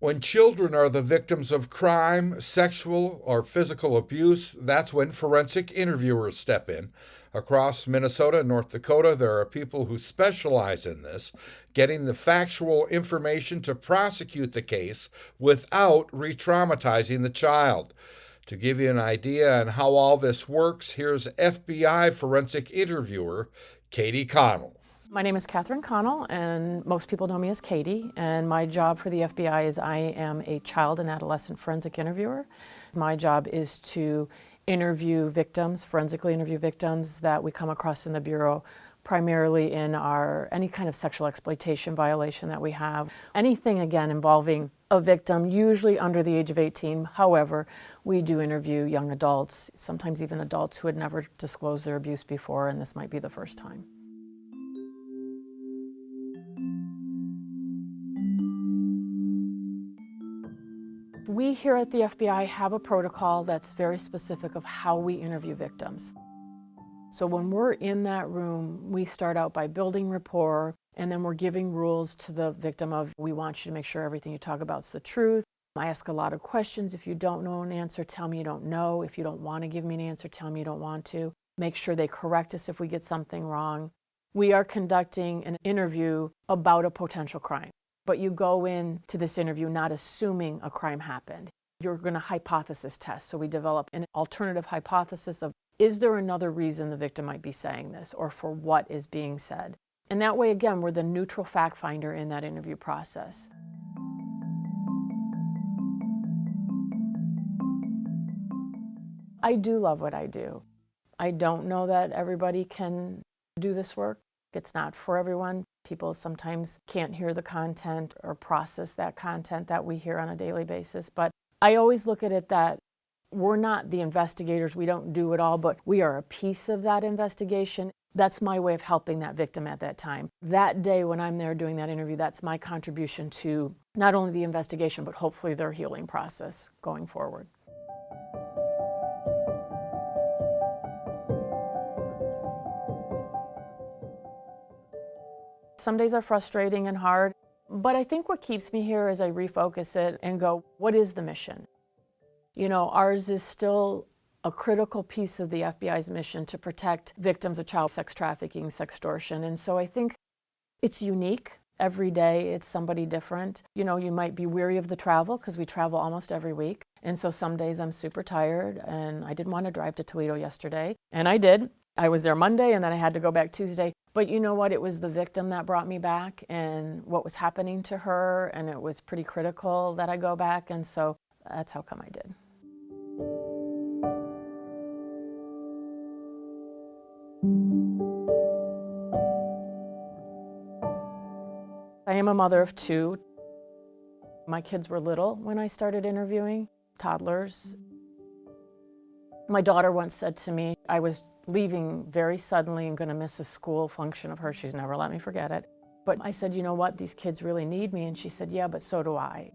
When children are the victims of crime, sexual or physical abuse, that's when forensic interviewers step in. Across Minnesota and North Dakota, there are people who specialize in this, getting the factual information to prosecute the case without re traumatizing the child. To give you an idea on how all this works, here's FBI forensic interviewer Katie Connell. My name is Catherine Connell, and most people know me as Katie, and my job for the FBI is I am a child and adolescent forensic interviewer. My job is to interview victims, forensically interview victims that we come across in the Bureau, primarily in any kind of sexual exploitation violation that we have. Anything, again, involving a victim, usually under the age of 18. However, we do interview young adults, sometimes even adults who had never disclosed their abuse before, and this might be the first time. We here at the FBI have a protocol that's very specific of how we interview victims. So when we're in that room, we start out by building rapport, and then we're giving rules to the victim of, we want you to make sure everything you talk about is the truth. I ask a lot of questions. If you don't know an answer, tell me you don't know. If you don't want to give me an answer, tell me you don't want to. Make sure they correct us if we get something wrong. We are conducting an interview about a potential crime. But you go into this interview not assuming a crime happened. You're going to hypothesis test. So we develop an alternative hypothesis of, is there another reason the victim might be saying this, or for what is being said? And that way, again, we're the neutral fact finder in that interview process. I do love what I do. I don't know that everybody can do this work. It's not for everyone. People sometimes can't hear the content or process that content that we hear on a daily basis. But I always look at it that we're not the investigators. We don't do it all, but we are a piece of that investigation. That's my way of helping that victim at that time. That day when I'm there doing that interview, that's my contribution to not only the investigation, but hopefully their healing process going forward. Some days are frustrating and hard, but I think what keeps me here is I refocus it and go, what is the mission? You know, ours is still a critical piece of the FBI's mission to protect victims of child sex trafficking, sextortion. And so I think it's unique. Every day it's somebody different. You know, you might be weary of the travel because we travel almost every week. And so some days I'm super tired and I didn't want to drive to Toledo yesterday. And I did. I was there Monday and then I had to go back Tuesday. But you know what? It was the victim that brought me back and what was happening to her. And it was pretty critical that I go back. And so that's how come I did. I am a mother of two. My kids were little when I started interviewing, toddlers. My daughter once said to me, I was leaving very suddenly and going to miss a school function of hers. She's never let me forget it. But I said, you know what, these kids really need me. And she said, yeah, but so do I.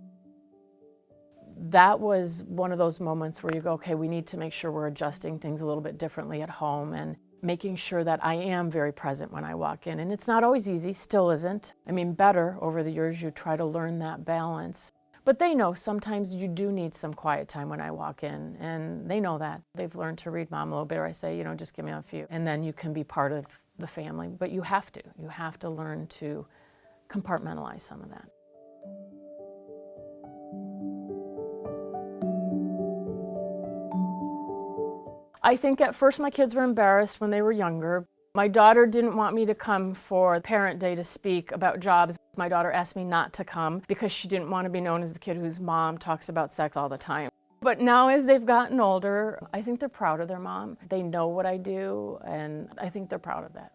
That was one of those moments where you go, okay, we need to make sure we're adjusting things a little bit differently at home and making sure that I am very present when I walk in. And it's not always easy, still isn't. I mean, better over the years, you try to learn that balance. But they know sometimes you do need some quiet time when I walk in, and they know that. They've learned to read mom a little bit, or I say, you know, just give me a few. And then you can be part of the family, but you have to. You have to learn to compartmentalize some of that. I think at first my kids were embarrassed when they were younger. My daughter didn't want me to come for Parent Day to speak about jobs. My daughter asked me not to come because she didn't want to be known as the kid whose mom talks about sex all the time. But now as they've gotten older, I think they're proud of their mom. They know what I do, and I think they're proud of that.